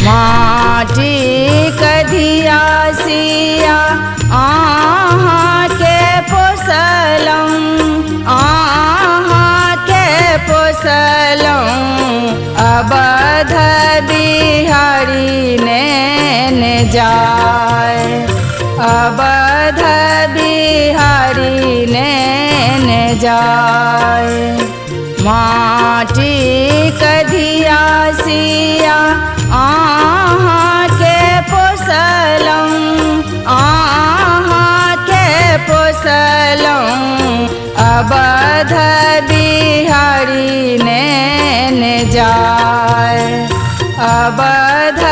माटी कधिया सिया आहाँ के पोसलौं, आहाँ के पोसलौं। अवध बिहारी नैन जाय, अवध बिहारी नैन जाय। माटी कधिया सिया आहाँ के पोसलौं, आहाँ के पोसलौं। अवध बिहारी नैन जाय, अवध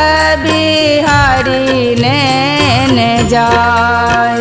बिहारी नैन जाय।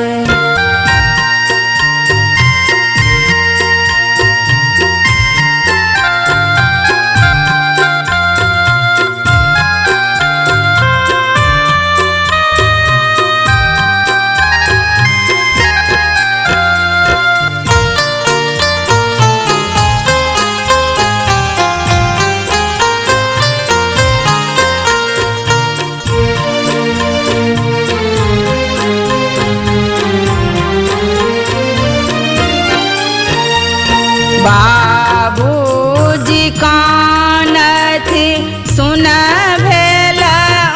बाबूजी कानथि सुन भेल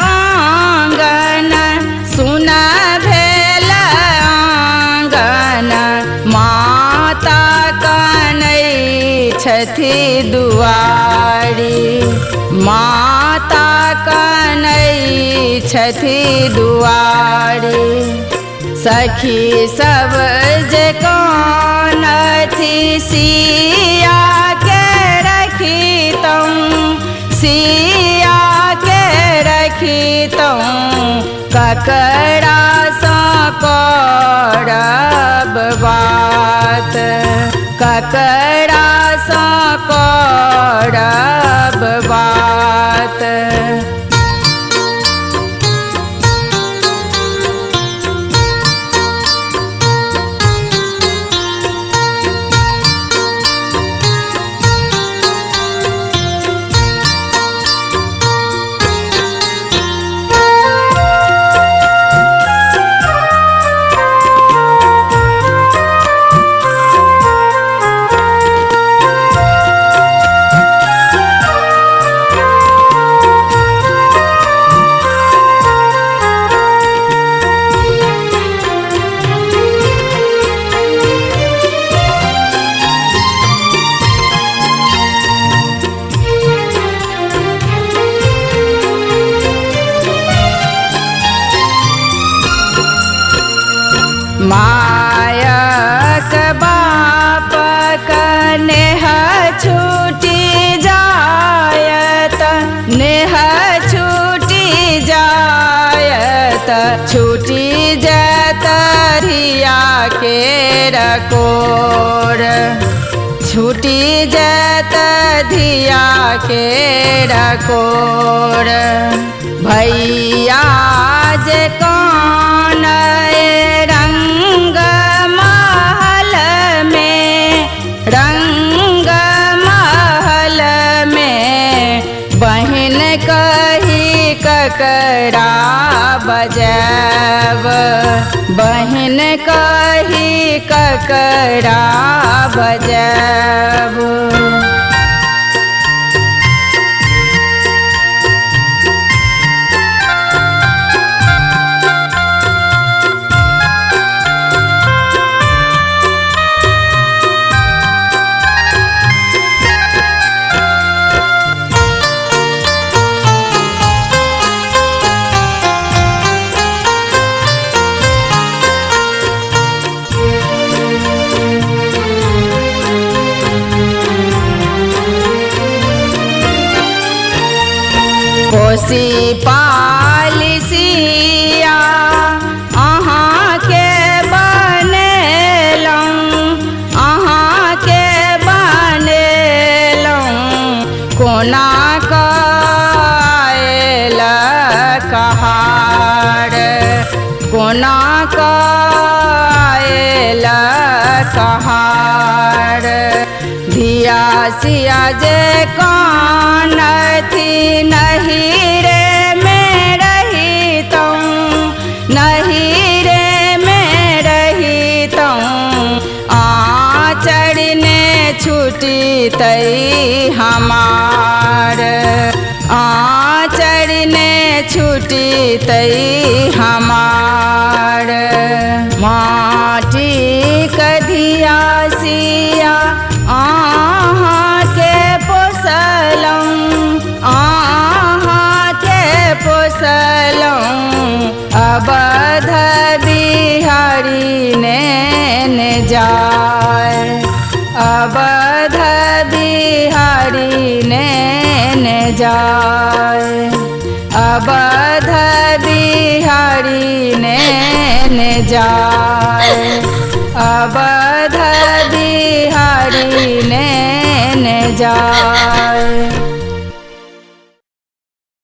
आंगन, सुन भेल आंगन। माता कनै छथि दुआरी, माता कनै छथि दुआरी। सखी सब जे कानथि सिया के रखितौं, सिया के रखितौं। ककरा सँ करब बात, ककरा सँ करब बात। मायक बापक नेह छूटी जायत, नेह छूटी जायत। छूटी जैत रिया के रकोर, छूटी जैत धिया के रकोर। भैया जे कानय रंग महल में, रंग महल में। बहिन कही ककरा बजाब, बहिन कही ककरा बजाब। पोसी पालिसिया अहाँ के बनेलहुँ अहाँ के बनेलहुँ कोना कएल कहार कोना कएल कहार धिया सिया जे कानथि नहीं रे में रहितहुँ नहीं रे में रहितहुँ आँचर ने छूटी तई हमार आँचर ने छूटी तई हमार माटी कधिया सिया अहाँ के पोसलहुँ अहाँ के पोसलहुँ अवध बिहारी नेन जाय अवध बिहारी नेन जाय अवध बिहारी नेन जाय अवध बिहारी नेन जाय।